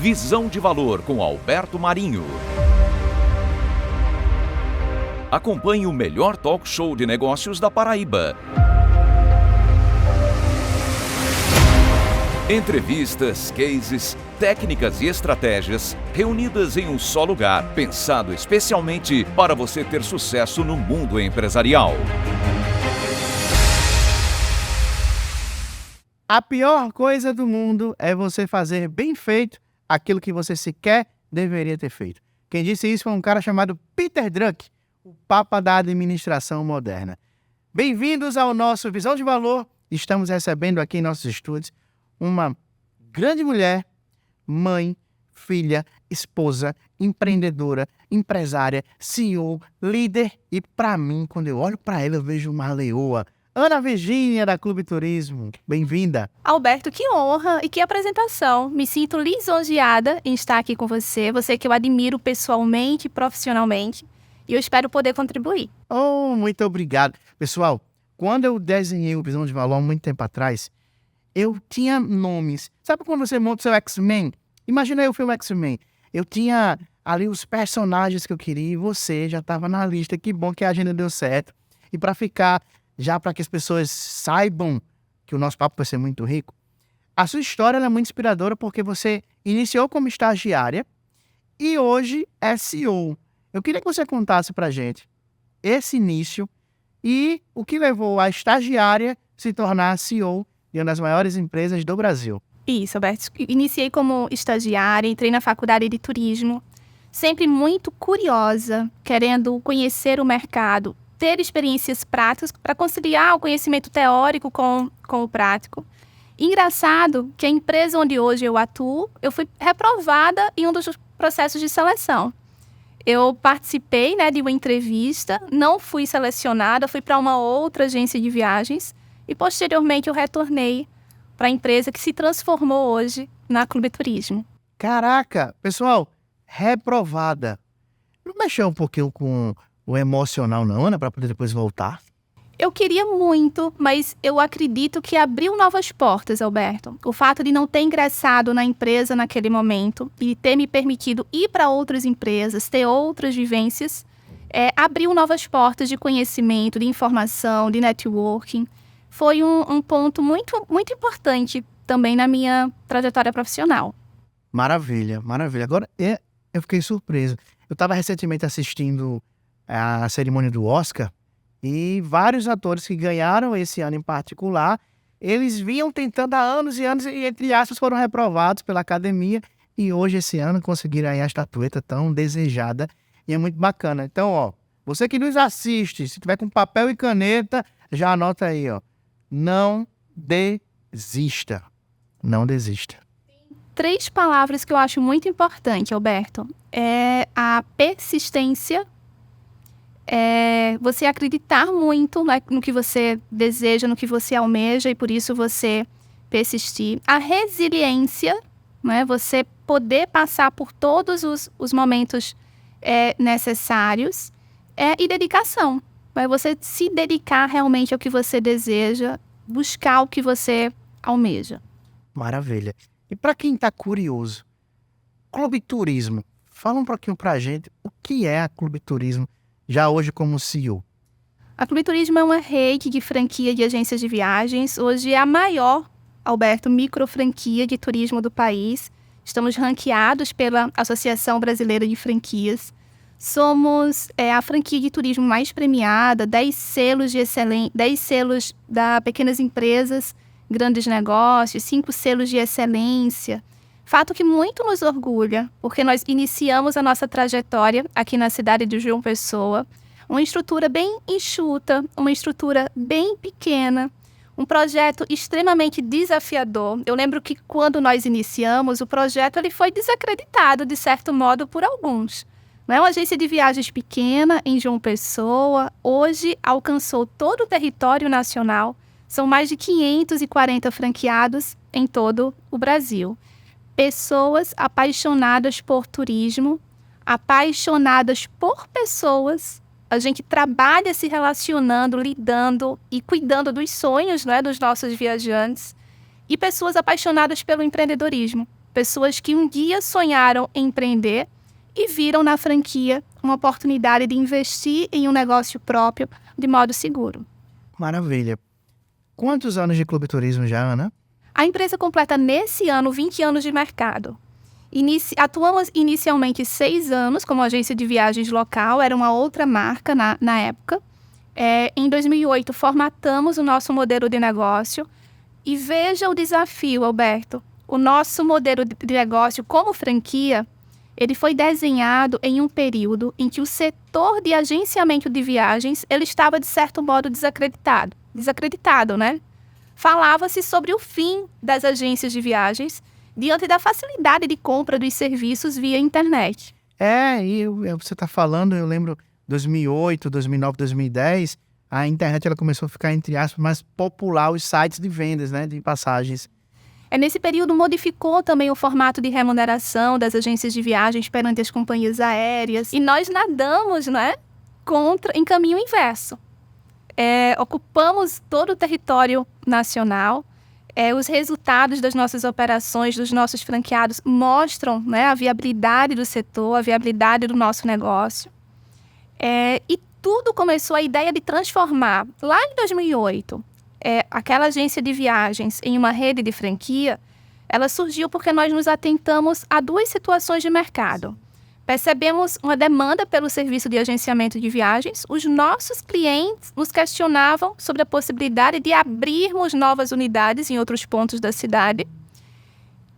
Visão de Valor com Alberto Marinho. Acompanhe o melhor talk show de negócios da Paraíba. Entrevistas, cases, técnicas e estratégias reunidas em um só lugar, pensado especialmente para você ter sucesso no mundo empresarial. A pior coisa do mundo é você fazer bem feito aquilo que você sequer deveria ter feito. Quem disse isso foi um cara chamado Peter Drucker, o papa da administração moderna. Bem-vindos ao nosso Visão de Valor. Estamos recebendo aqui em nossos estúdios uma grande mulher, mãe, filha, esposa, empreendedora, empresária, CEO, líder e, para mim, quando eu olho para ela, eu vejo uma leoa. Ana Virgínia, da Clube Turismo. Bem-vinda. Alberto, que honra e que apresentação. Me sinto lisonjeada em estar aqui com você, você que eu admiro pessoalmente e profissionalmente, e eu espero poder contribuir. Oh, muito obrigado. Pessoal, quando eu desenhei o Visão de Valor há muito tempo atrás, eu tinha nomes. Sabe quando você monta o seu X-Men? Imagina aí o filme X-Men. Eu tinha ali os personagens que eu queria e você já estava na lista. Que bom que a agenda deu certo. E para ficar, já para que as pessoas saibam que o nosso papo vai ser muito rico, a sua história é muito inspiradora porque você iniciou como estagiária e hoje é CEO. Eu queria que você contasse para a gente esse início e o que levou a estagiária se tornar CEO de uma das maiores empresas do Brasil. Isso, Alberto. Iniciei como estagiária, entrei na faculdade de turismo, sempre muito curiosa, querendo conhecer o mercado, ter experiências práticas para conciliar o conhecimento teórico com o prático. Engraçado que a empresa onde hoje eu atuo, eu fui reprovada em um dos processos de seleção. Eu participei, de uma entrevista, não fui selecionada, fui para uma outra agência de viagens e posteriormente eu retornei para a empresa que se transformou hoje na Clube Turismo. Caraca, pessoal, reprovada. Não mexeu um pouquinho com o emocional não, né, para poder depois voltar? Eu queria muito, mas eu acredito que abriu novas portas, Alberto. O fato de não ter ingressado na empresa naquele momento e ter me permitido ir para outras empresas, ter outras vivências, abriu novas portas de conhecimento, de informação, de networking. Foi um ponto muito, muito importante também na minha trajetória profissional. Maravilha, maravilha. Agora, eu fiquei surpreso. Eu estava recentemente assistindo a cerimônia do Oscar e vários atores que ganharam esse ano em particular, eles vinham tentando há anos e anos e, entre aspas, foram reprovados pela academia e hoje, esse ano, conseguiram aí a estatueta tão desejada e é muito bacana. Então, você que nos assiste, se tiver com papel e caneta, já anota aí, não desista. Não desista. 3 palavras que eu acho muito importante, Alberto. É a persistência, você acreditar muito no que você deseja, no que você almeja e por isso você persistir. A resiliência, você poder passar por todos os momentos necessários. E dedicação. Você se dedicar realmente ao que você deseja, buscar o que você almeja. Maravilha. E para quem está curioso, Clube Turismo, fala um pouquinho para a gente o que é a Clube Turismo, já hoje como CEO. A Clube Turismo é uma rede de franquia de agências de viagens. Hoje é a maior, Alberto, micro franquia de turismo do país. Estamos ranqueados pela Associação Brasileira de Franquias. Somos a franquia de turismo mais premiada, 10 selos de excelência, 10 selos da Pequenas Empresas, Grandes Negócios, 5 selos de excelência. Fato que muito nos orgulha, porque nós iniciamos a nossa trajetória aqui na cidade de João Pessoa, uma estrutura bem enxuta, uma estrutura bem pequena, um projeto extremamente desafiador. Eu lembro que quando nós iniciamos, o projeto ele foi desacreditado, de certo modo, por alguns. Não é uma agência de viagens pequena em João Pessoa, hoje alcançou todo o território nacional, são mais de 540 franqueados em todo o Brasil. Pessoas apaixonadas por turismo, apaixonadas por pessoas. A gente trabalha se relacionando, lidando e cuidando dos sonhos, dos nossos viajantes. E pessoas apaixonadas pelo empreendedorismo. Pessoas que um dia sonharam em empreender e viram na franquia uma oportunidade de investir em um negócio próprio de modo seguro. Maravilha. Quantos anos de Clube Turismo já, Ana? A empresa completa nesse ano 20 anos de mercado. Atuamos inicialmente 6 anos como agência de viagens local, era uma outra marca na época. Em 2008, formatamos o nosso modelo de negócio. E veja o desafio, Alberto. O nosso modelo de negócio como franquia, ele foi desenhado em um período em que o setor de agenciamento de viagens ele estava, de certo modo, desacreditado. Desacreditado, né? Falava-se sobre o fim das agências de viagens diante da facilidade de compra dos serviços via internet. Você está falando, eu lembro, 2008, 2009, 2010, a internet ela começou a ficar, entre aspas, mais popular, os sites de vendas, né, de passagens. Nesse período, modificou também o formato de remuneração das agências de viagens perante as companhias aéreas. E nós nadamos, né, em caminho inverso. Ocupamos todo o território nacional. Os resultados das nossas operações, dos nossos franqueados, mostram, né, a viabilidade do setor, a viabilidade do nosso negócio. E tudo começou a ideia de transformar, lá em 2008, aquela agência de viagens em uma rede de franquia. Ela surgiu porque nós nos atentamos a 2 situações de mercado. Percebemos uma demanda pelo serviço de agenciamento de viagens. Os nossos clientes nos questionavam sobre a possibilidade de abrirmos novas unidades em outros pontos da cidade.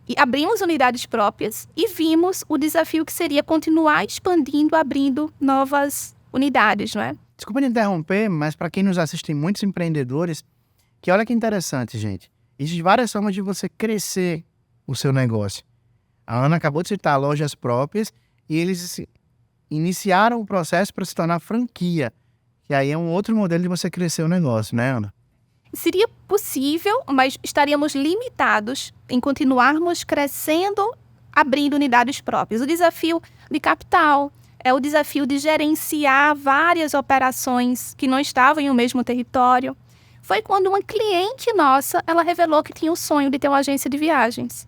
E abrimos unidades próprias e vimos o desafio que seria continuar expandindo, abrindo novas unidades, não é? Desculpa me interromper, mas para quem nos assiste, muitos empreendedores, que olha que interessante, gente. Existem várias formas de você crescer o seu negócio. A Ana acabou de citar lojas próprias e eles iniciaram o processo para se tornar franquia. E aí é um outro modelo de você crescer o negócio, né, Ana? Seria possível, mas estaríamos limitados em continuarmos crescendo, abrindo unidades próprias. O desafio de capital, o desafio de gerenciar várias operações que não estavam em um mesmo território. Foi quando uma cliente nossa, ela revelou que tinha o sonho de ter uma agência de viagens.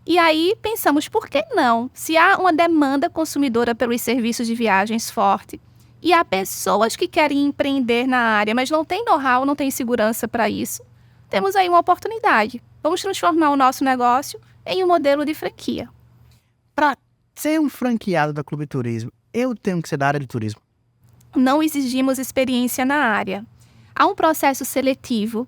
E aí pensamos, por que não? Se há uma demanda consumidora pelos serviços de viagens forte e há pessoas que querem empreender na área, mas não tem know-how, não tem segurança para isso, temos aí uma oportunidade. Vamos transformar o nosso negócio em um modelo de franquia. Para ser um franqueado da Clube Turismo, eu tenho que ser da área de turismo? Não exigimos experiência na área. Há um processo seletivo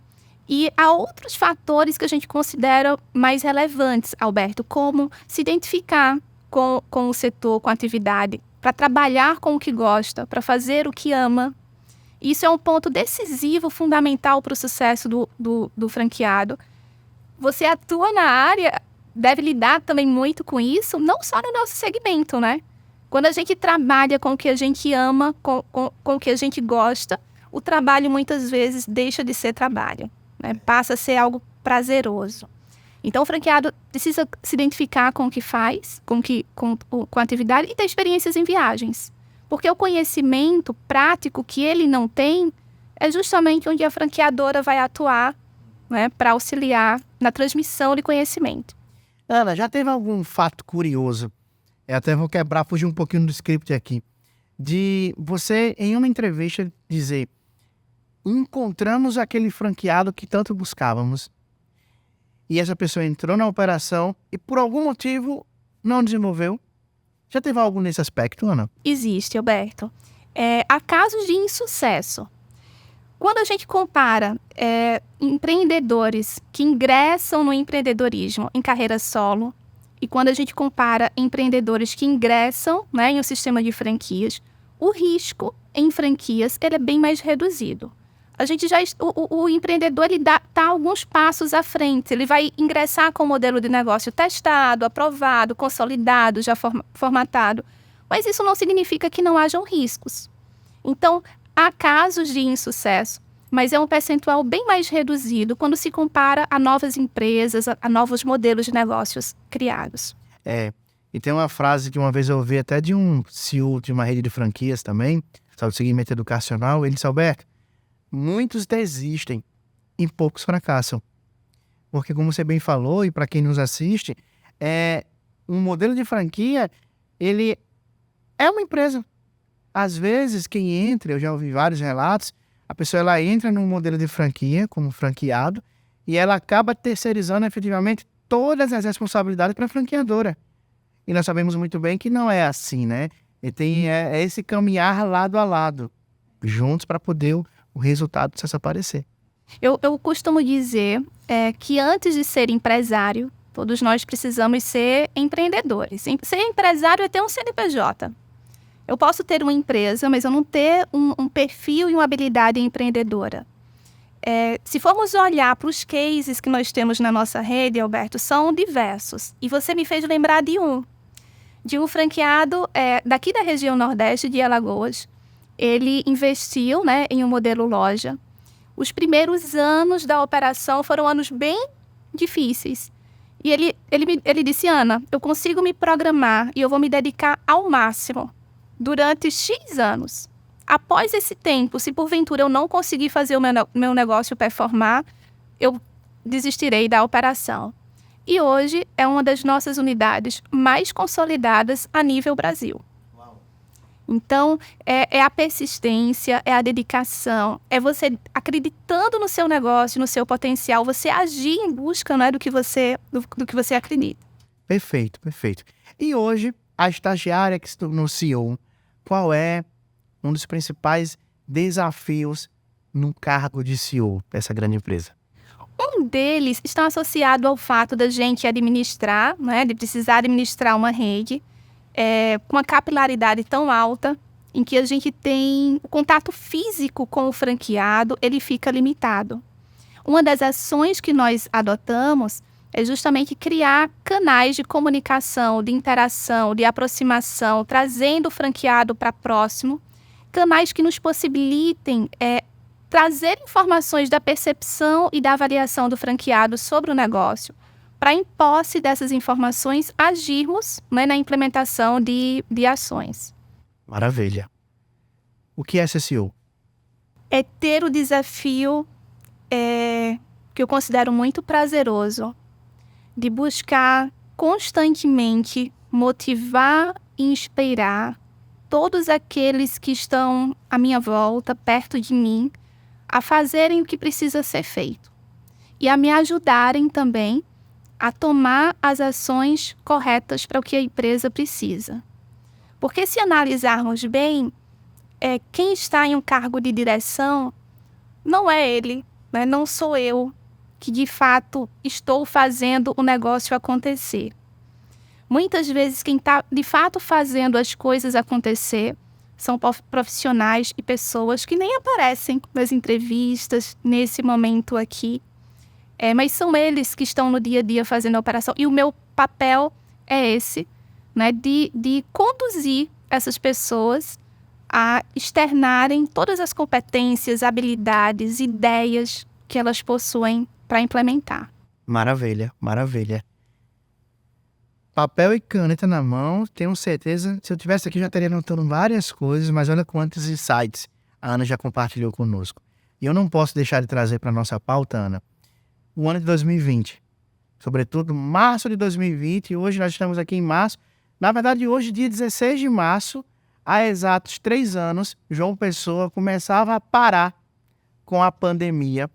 e há outros fatores que a gente considera mais relevantes, Alberto, como se identificar com o setor, com a atividade, para trabalhar com o que gosta, para fazer o que ama. Isso é um ponto decisivo, fundamental para o sucesso do franqueado. Você atua na área, deve lidar também muito com isso, não só no nosso segmento, né? Quando a gente trabalha com o que a gente ama, com o que a gente gosta, o trabalho muitas vezes deixa de ser trabalho, né? Passa a ser algo prazeroso. Então, o franqueado precisa se identificar com o que faz, com a atividade e ter experiências em viagens. Porque o conhecimento prático que ele não tem é justamente onde a franqueadora vai atuar, né, para auxiliar na transmissão de conhecimento. Ana, já teve algum fato curioso? Eu até vou fugir um pouquinho do script aqui. De você, em uma entrevista, dizer: encontramos aquele franqueado que tanto buscávamos. E essa pessoa entrou na operação e, por algum motivo, não desenvolveu. Já teve algo nesse aspecto, Ana? Existe, Alberto. Há casos de insucesso. Quando a gente compara empreendedores que ingressam no empreendedorismo em carreira solo e quando a gente compara empreendedores que ingressam, né, em um sistema de franquias, o risco em franquias ele é bem mais reduzido. O empreendedor está alguns passos à frente. Ele vai ingressar com o modelo de negócio testado, aprovado, consolidado, já formatado. Mas isso não significa que não hajam riscos. Então, há casos de insucesso, mas é um percentual bem mais reduzido quando se compara a novas empresas, a novos modelos de negócios criados. E tem uma frase que uma vez eu ouvi até de um CEO de uma rede de franquias também, sobre segmento educacional. Ele disse: Alberto, muitos desistem e poucos fracassam. Porque, como você bem falou, e para quem nos assiste, um modelo de franquia, ele é uma empresa. Às vezes, quem entra, eu já ouvi vários relatos, a pessoa ela entra num modelo de franquia, como franqueado, e ela acaba terceirizando efetivamente todas as responsabilidades para a franqueadora. E nós sabemos muito bem que não é assim, né? E tem esse caminhar lado a lado, juntos, para poder o resultado se aparecer. Eu costumo dizer que antes de ser empresário, todos nós precisamos ser empreendedores. Ser empresário é ter um CNPJ. Eu posso ter uma empresa, mas eu não ter um perfil e uma habilidade empreendedora. Se formos olhar para os cases que nós temos na nossa rede, Alberto, são diversos. E você me fez lembrar de um franqueado daqui da região Nordeste de Alagoas. Ele investiu, né, em um modelo loja. Os primeiros anos da operação foram anos bem difíceis. E ele disse, Ana, eu consigo me programar e eu vou me dedicar ao máximo durante X anos. Após esse tempo, se porventura eu não conseguir fazer o meu negócio performar, eu desistirei da operação. E hoje é uma das nossas unidades mais consolidadas a nível Brasil. Então, é a persistência, é a dedicação, é você acreditando no seu negócio, no seu potencial, você agir em busca, né, do que você acredita. Perfeito, perfeito. E hoje, a estagiária que se tornou CEO, qual é um dos principais desafios no cargo de CEO dessa grande empresa? Um deles está associado ao fato da gente administrar, né, de precisar administrar uma rede, com uma capilaridade tão alta, em que a gente tem o contato físico com o franqueado, ele fica limitado. Uma das ações que nós adotamos é justamente criar canais de comunicação, de interação, de aproximação, trazendo o franqueado para próximo, canais que nos possibilitem trazer informações da percepção e da avaliação do franqueado sobre o negócio, para, em posse dessas informações, agirmos, né, na implementação de ações. Maravilha. O que é ser CEO? É ter o desafio que eu considero muito prazeroso, de buscar constantemente motivar e inspirar todos aqueles que estão à minha volta, perto de mim, a fazerem o que precisa ser feito. E a me ajudarem também a tomar as ações corretas para o que a empresa precisa. Porque se analisarmos bem, quem está em um cargo de direção não é ele, né? Não sou eu que de fato estou fazendo o negócio acontecer. Muitas vezes quem está de fato fazendo as coisas acontecer são profissionais e pessoas que nem aparecem nas entrevistas, nesse momento aqui. Mas são eles que estão no dia a dia fazendo a operação. E o meu papel é esse, né, de conduzir essas pessoas a externarem todas as competências, habilidades, ideias que elas possuem para implementar. Maravilha, maravilha. Papel e caneta na mão, tenho certeza, se eu tivesse aqui já estaria anotando várias coisas, mas olha quantos insights a Ana já compartilhou conosco. E eu não posso deixar de trazer para a nossa pauta, Ana, o ano de 2020, sobretudo março de 2020, e hoje nós estamos aqui em março. Na verdade, hoje, dia 16 de março, há exatos 3 anos, João Pessoa começava a parar com a pandemia.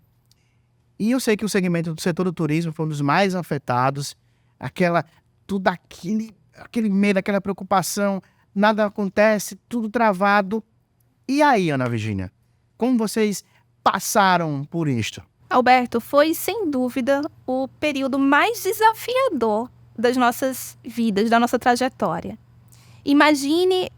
E eu sei que o segmento do setor do turismo foi um dos mais afetados, aquele medo, aquela preocupação, nada acontece, tudo travado. E aí, Ana Virgínia, como vocês passaram por isto? Alberto, foi sem dúvida o período mais desafiador das nossas vidas, da nossa trajetória. Imagine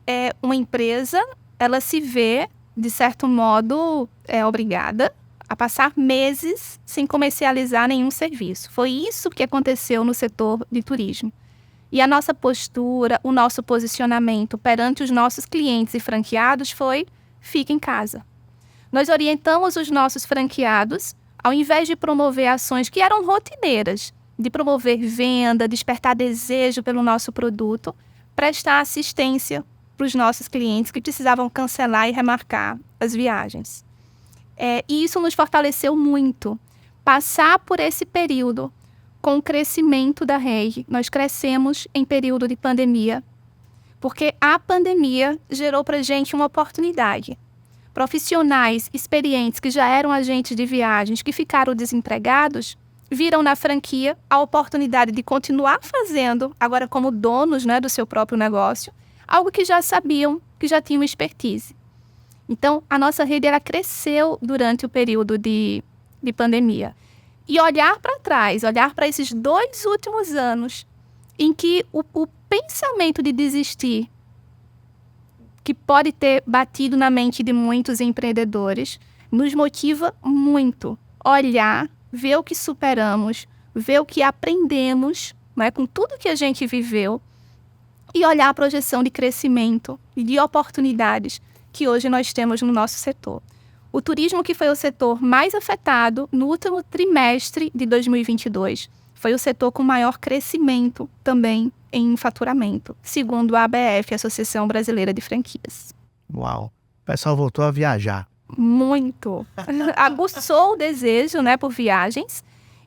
uma empresa, ela se vê, de certo modo, obrigada a passar meses sem comercializar nenhum serviço. Foi isso que aconteceu no setor de turismo. E a nossa postura, o nosso posicionamento perante os nossos clientes e franqueados foi: fique em casa. Nós orientamos os nossos franqueados, ao invés de promover ações que eram rotineiras, de promover venda, despertar desejo pelo nosso produto, prestar assistência para os nossos clientes que precisavam cancelar e remarcar as viagens. E isso nos fortaleceu muito. Passar por esse período com o crescimento da rede. Nós crescemos em período de pandemia, porque a pandemia gerou para a gente uma oportunidade. Profissionais experientes que já eram agentes de viagens, que ficaram desempregados, viram na franquia a oportunidade de continuar fazendo, agora como donos, né, do seu próprio negócio, algo que já sabiam, que já tinham expertise. Então, a nossa rede ela cresceu durante o período de pandemia. E olhar para trás, olhar para esses 2 últimos anos, em que o pensamento de desistir, que pode ter batido na mente de muitos empreendedores, nos motiva muito. Olhar, ver o que superamos, ver o que aprendemos, né, com tudo que a gente viveu, e olhar a projeção de crescimento e de oportunidades que hoje nós temos no nosso setor. O turismo, que foi o setor mais afetado no último trimestre de 2022, foi o setor com maior crescimento também em faturamento, segundo a ABF, Associação Brasileira de Franquias. Uau! O pessoal voltou a viajar. Muito. Aguçou o desejo, né, por viagens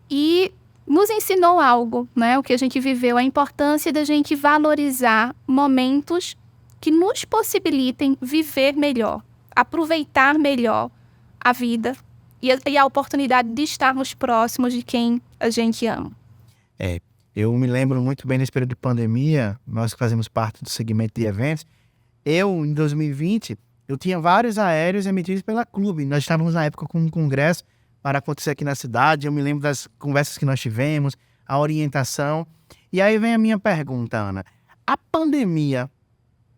e nos ensinou algo, né? O que a gente viveu, a importância da gente valorizar momentos que nos possibilitem viver melhor, aproveitar melhor a vida e a oportunidade de estarmos próximos de quem a gente ama. Eu me lembro muito bem nesse período de pandemia, nós que fazemos parte do segmento de eventos, em 2020, eu tinha vários aéreos emitidos pela Clube. Nós estávamos na época com um congresso para acontecer aqui na cidade, eu me lembro das conversas que nós tivemos, a orientação. E aí vem a minha pergunta, Ana. A pandemia,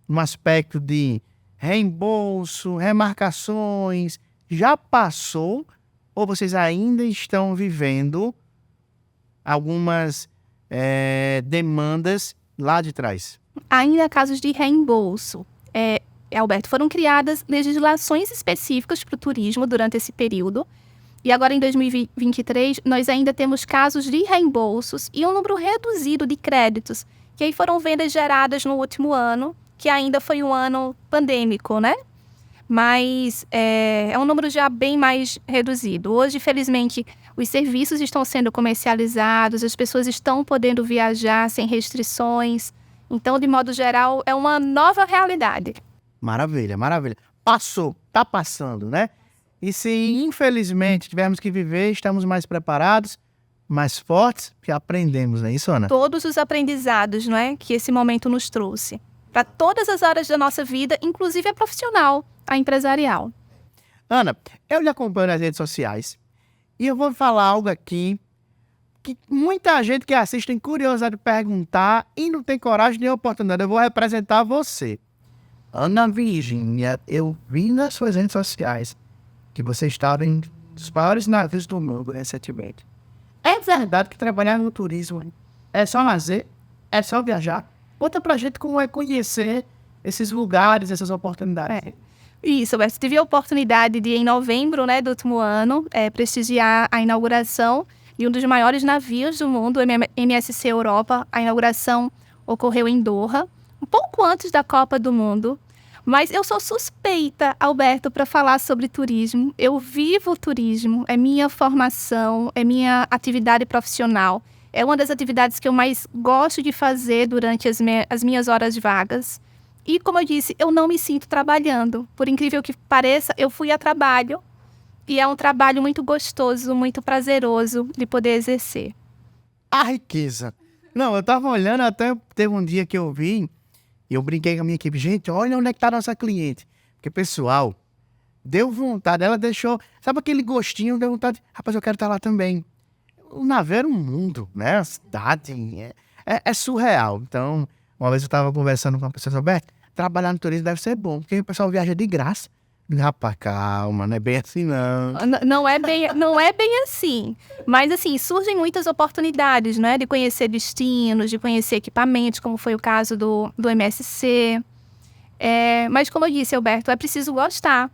no aspecto de reembolso, remarcações, já passou ou vocês ainda estão vivendo algumas demandas lá de trás? Ainda há casos de reembolso. Alberto, foram criadas legislações específicas para o turismo durante esse período. E agora, em 2023, nós ainda temos casos de reembolsos e um número reduzido de créditos, que aí foram vendas geradas no último ano, que ainda foi um ano pandêmico, né? Mas é um número já bem mais reduzido. Hoje, felizmente, os serviços estão sendo comercializados, as pessoas estão podendo viajar sem restrições. Então, de modo geral, é uma nova realidade. Maravilha, maravilha. Passou, tá passando, né? E se, infelizmente, tivermos que viver, estamos mais preparados, mais fortes, que aprendemos, não é isso, Ana? Todos os aprendizados, não é, que esse momento nos trouxe. Para todas as áreas da nossa vida, inclusive a profissional, a empresarial. Ana, eu lhe acompanho nas redes sociais e eu vou falar algo aqui que muita gente que assiste tem curiosidade de perguntar e não tem coragem nem oportunidade. Eu vou representar você. Ana Virgínia, eu vi nas suas redes sociais que você estava em dos maiores navios do mundo recentemente. É verdade que trabalhar no turismo é só lazer? É só viajar? Conta pra gente como é conhecer esses lugares, essas oportunidades. Isso, eu tive a oportunidade de, em novembro, né, do último ano, prestigiar a inauguração de um dos maiores navios do mundo, o MSC Europa. A inauguração ocorreu em Doha, um pouco antes da Copa do Mundo. Mas eu sou suspeita, Alberto, para falar sobre turismo. Eu vivo o turismo, é minha formação, é minha atividade profissional. É uma das atividades que eu mais gosto de fazer durante as minhas horas vagas. E, como eu disse, eu não me sinto trabalhando. Por incrível que pareça, eu fui a trabalho. E é um trabalho muito gostoso, muito prazeroso de poder exercer. A riqueza. Não, eu tava olhando, até teve um dia que eu vi, e eu brinquei com a minha equipe. Gente, olha onde é que tá a nossa cliente. Porque, pessoal, deu vontade. Ela deixou, sabe aquele gostinho, deu vontade. Rapaz, eu quero estar lá também. O navio era um mundo, né? A cidade é surreal. Então, uma vez eu estava conversando com uma pessoa sobre trabalhar no turismo deve ser bom, porque o pessoal viaja de graça. Rapaz, calma, não é bem assim, não. Não é bem assim. Mas, assim, surgem muitas oportunidades, né? De conhecer destinos, de conhecer equipamentos, como foi o caso do MSC. Mas, como eu disse, Alberto, é preciso gostar.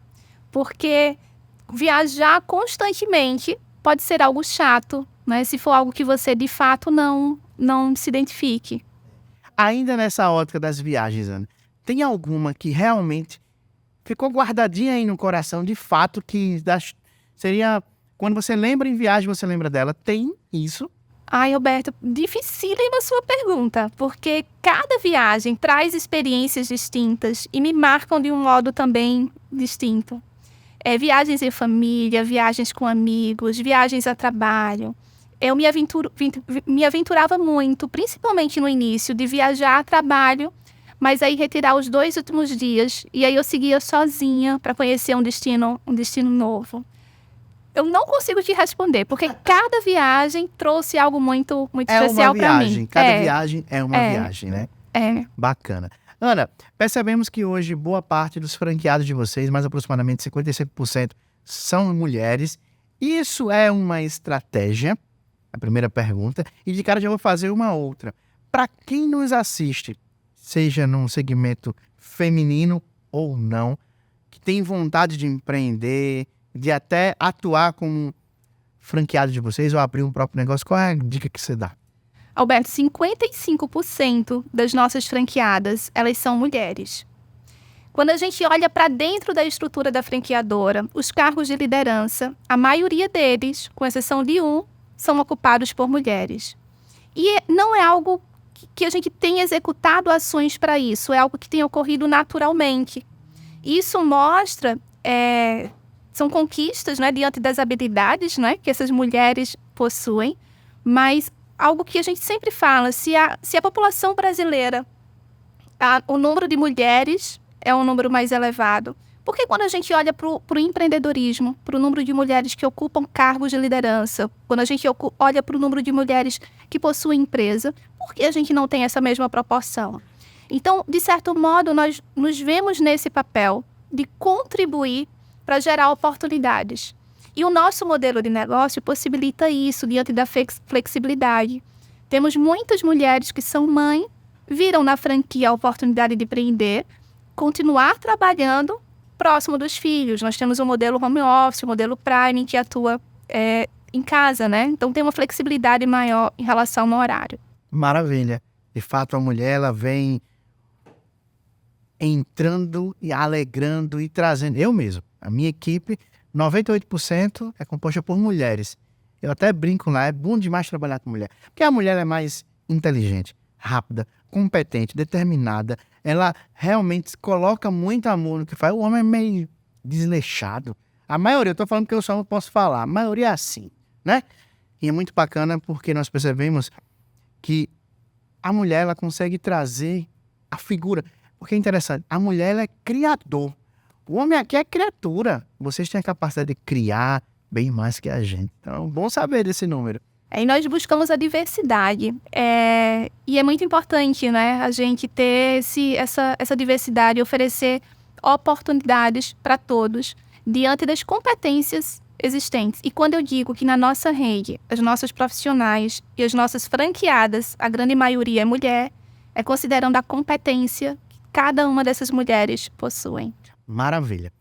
Porque viajar constantemente pode ser algo chato, né? Se for algo que você, de fato, não se identifique. Ainda nessa ótica das viagens, Ana, tem alguma que realmente ficou guardadinha aí no coração, de fato, que seria... Quando você lembra em viagem, você lembra dela? Tem isso? Ai, Alberto, dificílima a sua pergunta, porque cada viagem traz experiências distintas e me marcam de um modo também distinto. Viagens em família, viagens com amigos, viagens a trabalho. Eu me aventurava muito, principalmente no início, de viajar a trabalho, mas aí retirar os 2 últimos dias, e aí eu seguia sozinha para conhecer um destino novo. Eu não consigo te responder, porque cada viagem trouxe algo muito especial para mim. Cada viagem é uma viagem, né? Bacana. Ana, percebemos que hoje boa parte dos franqueados de vocês, mais aproximadamente 55%, são mulheres. Isso é uma estratégia? A primeira pergunta. E de cara já vou fazer uma outra. Para quem nos assiste, seja num segmento feminino ou não, que tem vontade de empreender, de até atuar como franqueado de vocês ou abrir um próprio negócio, qual é a dica que você dá? Alberto, 55% das nossas franqueadas, elas são mulheres. Quando a gente olha para dentro da estrutura da franqueadora, os cargos de liderança, a maioria deles, com exceção de um, são ocupados por mulheres. E não é algo que a gente tenha executado ações para isso, é algo que tem ocorrido naturalmente. Isso mostra, são conquistas, né, diante das habilidades, né, que essas mulheres possuem, mas algo que a gente sempre fala, se a população brasileira, o número de mulheres é um número mais elevado, porque quando a gente olha para o empreendedorismo, para o número de mulheres que ocupam cargos de liderança, quando a gente olha para o número de mulheres que possuem empresa, por que a gente não tem essa mesma proporção? Então, de certo modo, nós nos vemos nesse papel de contribuir para gerar oportunidades. E o nosso modelo de negócio possibilita isso diante da flexibilidade. Temos muitas mulheres que são mãe, viram na franquia a oportunidade de empreender, continuar trabalhando próximo dos filhos. Nós temos o modelo home office, o modelo Prime, que atua em casa, né? Então tem uma flexibilidade maior em relação ao horário. Maravilha. De fato, a mulher, ela vem entrando e alegrando e trazendo. Eu mesmo, a minha equipe, 98% é composta por mulheres. Eu até brinco lá, é bom demais trabalhar com mulher. Porque a mulher é mais inteligente, rápida, competente, determinada. Ela realmente coloca muito amor no que faz. O homem é meio desleixado. A maioria, eu tô falando que eu só não posso falar. A maioria é assim, né? E é muito bacana porque nós percebemos que a mulher, ela consegue trazer a figura. Porque é interessante, a mulher, ela é criador. O homem aqui é criatura. Vocês têm a capacidade de criar bem mais que a gente. Então, bom saber desse número. E nós buscamos a diversidade. E é muito importante, né, a gente ter essa diversidade, oferecer oportunidades para todos, diante das competências existentes. E quando eu digo que na nossa rede, as nossas profissionais e as nossas franqueadas, a grande maioria é mulher, é considerando a competência que cada uma dessas mulheres possuem. Maravilha.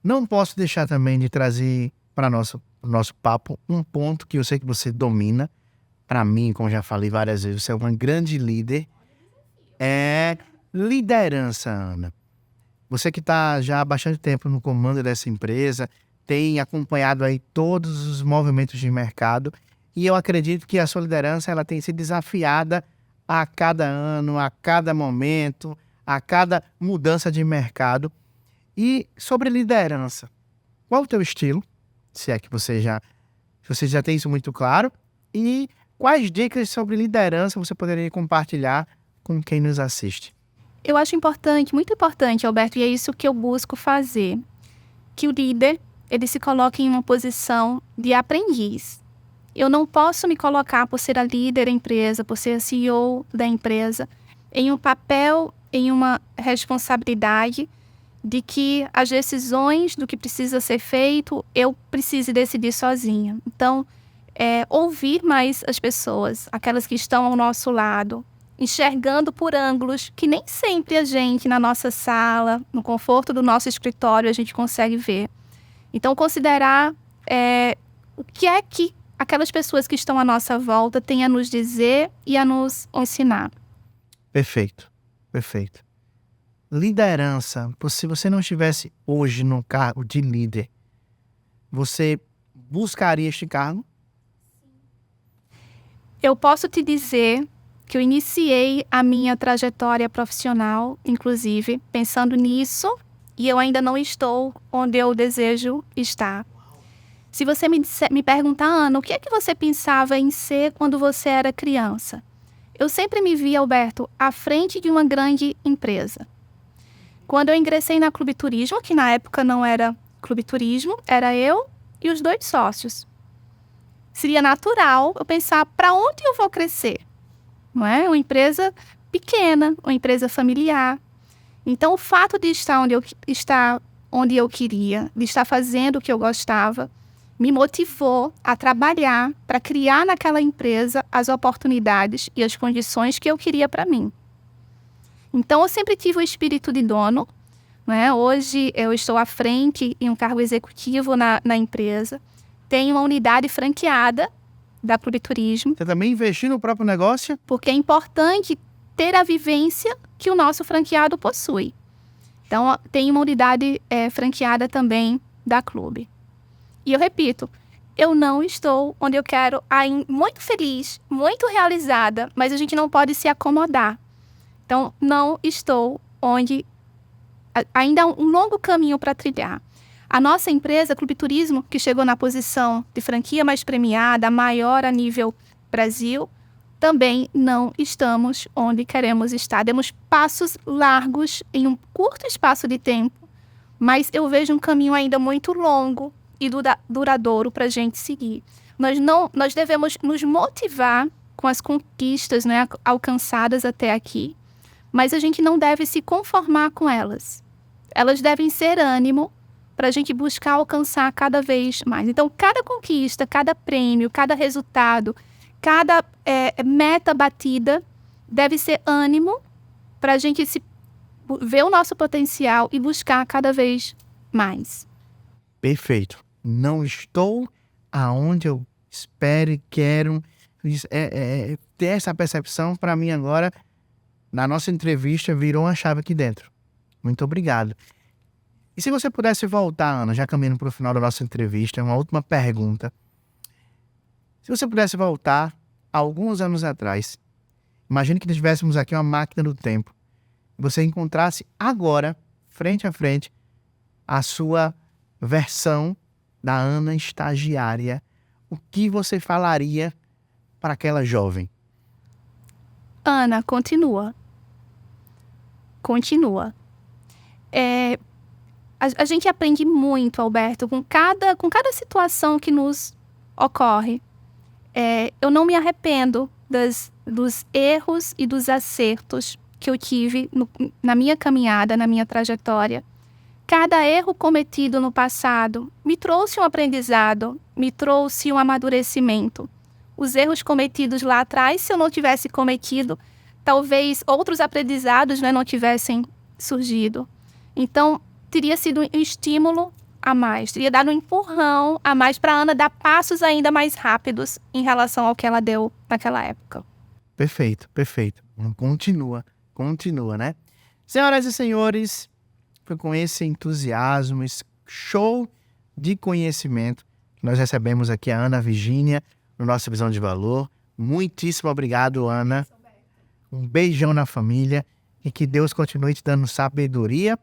Não posso deixar também de trazer para nosso papo um ponto que eu sei que você domina. Para mim, como já falei várias vezes, você é uma grande líder. É liderança, Ana. Você que está já há bastante tempo no comando dessa empresa, tem acompanhado aí todos os movimentos de mercado e eu acredito que a sua liderança ela tem sido desafiada a cada ano, a cada momento, a cada mudança de mercado. E sobre liderança, qual o teu estilo? Se é que você já tem isso muito claro. E quais dicas sobre liderança você poderia compartilhar com quem nos assiste? Eu acho importante, muito importante, Alberto, e é isso que eu busco fazer, que o líder, ele se coloque em uma posição de aprendiz. Eu não posso me colocar, por ser a líder da empresa, por ser a CEO da empresa, em um papel, em uma responsabilidade de que as decisões do que precisa ser feito, eu precise decidir sozinha. Então, ouvir mais as pessoas, aquelas que estão ao nosso lado, enxergando por ângulos que nem sempre a gente, na nossa sala, no conforto do nosso escritório, a gente consegue ver. Então, considerar o que é que aquelas pessoas que estão à nossa volta têm a nos dizer e a nos ensinar. Perfeito, perfeito. Liderança, se você não estivesse hoje no cargo de líder, você buscaria este cargo? Eu posso te dizer que eu iniciei a minha trajetória profissional, inclusive, pensando nisso, e eu ainda não estou onde eu desejo estar. Se você me perguntar, Ana, o que é que você pensava em ser quando você era criança? Eu sempre me vi, Alberto, à frente de uma grande empresa. Quando eu ingressei na Clube Turismo, que na época não era Clube Turismo, era eu e os 2 sócios. Seria natural eu pensar para onde eu vou crescer. Não é? Uma empresa pequena, uma empresa familiar. Então, o fato de estar onde eu queria, de estar fazendo o que eu gostava, me motivou a trabalhar para criar naquela empresa as oportunidades e as condições que eu queria para mim. Então, eu sempre tive o espírito de dono, né? Hoje, eu estou à frente em um cargo executivo na empresa. Tenho uma unidade franqueada da Clube Turismo. Você também investiu no próprio negócio? Porque é importante ter a vivência que o nosso franqueado possui. Então, tem uma unidade franqueada também da Clube. E eu repito, eu não estou onde eu quero, muito feliz, muito realizada, mas a gente não pode se acomodar. Então, não estou onde... Ainda há um longo caminho para trilhar. A nossa empresa, Clube Turismo, que chegou na posição de franquia mais premiada, a maior a nível Brasil, também não estamos onde queremos estar. Demos passos largos em um curto espaço de tempo, mas eu vejo um caminho ainda muito longo e duradouro para a gente seguir. Nós devemos nos motivar com as conquistas, né, alcançadas até aqui, mas a gente não deve se conformar com elas. Elas devem ser ânimo para a gente buscar alcançar cada vez mais. Então, cada conquista, cada prêmio, cada resultado, cada meta batida deve ser ânimo para a gente ver o nosso potencial e buscar cada vez mais. Perfeito. Não estou aonde eu espero e quero. Ter essa percepção, para mim agora, na nossa entrevista, virou uma chave aqui dentro. Muito obrigado. E se você pudesse voltar, Ana, já caminhando para o final da nossa entrevista, uma última pergunta. Se você pudesse voltar alguns anos atrás, imagine que tivéssemos aqui uma máquina do tempo, e você encontrasse agora, frente a frente, a sua versão da Ana estagiária, o que você falaria para aquela jovem? Ana, continua. Continua. A gente aprende muito, Alberto, com cada situação que nos ocorre. Eu não me arrependo dos erros e dos acertos que eu tive na minha caminhada, na minha trajetória. Cada erro cometido no passado me trouxe um aprendizado, me trouxe um amadurecimento. Os erros cometidos lá atrás, se eu não tivesse cometido, talvez outros aprendizados, né, não tivessem surgido. Então, teria sido um estímulo a mais, teria dado um empurrão a mais para a Ana dar passos ainda mais rápidos em relação ao que ela deu naquela época. Perfeito, perfeito. Continua, né? Senhoras e senhores, foi com esse entusiasmo, esse show de conhecimento que nós recebemos aqui a Ana Virgínia no nosso Visão de Valor. Muitíssimo obrigado, Ana. Um beijão na família e que Deus continue te dando sabedoria,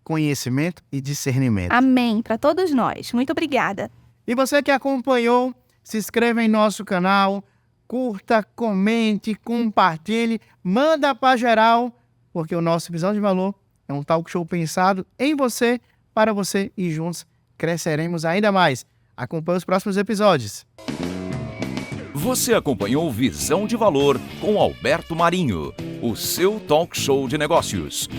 conhecimento e discernimento. Amém, para todos nós. Muito obrigada. E você que acompanhou, se inscreva em nosso canal, curta, comente, compartilhe, manda para geral, porque o nosso Visão de Valor é um talk show pensado em você, para você, e juntos cresceremos ainda mais. Acompanhe os próximos episódios. Você acompanhou Visão de Valor com Alberto Marinho, o seu talk show de negócios.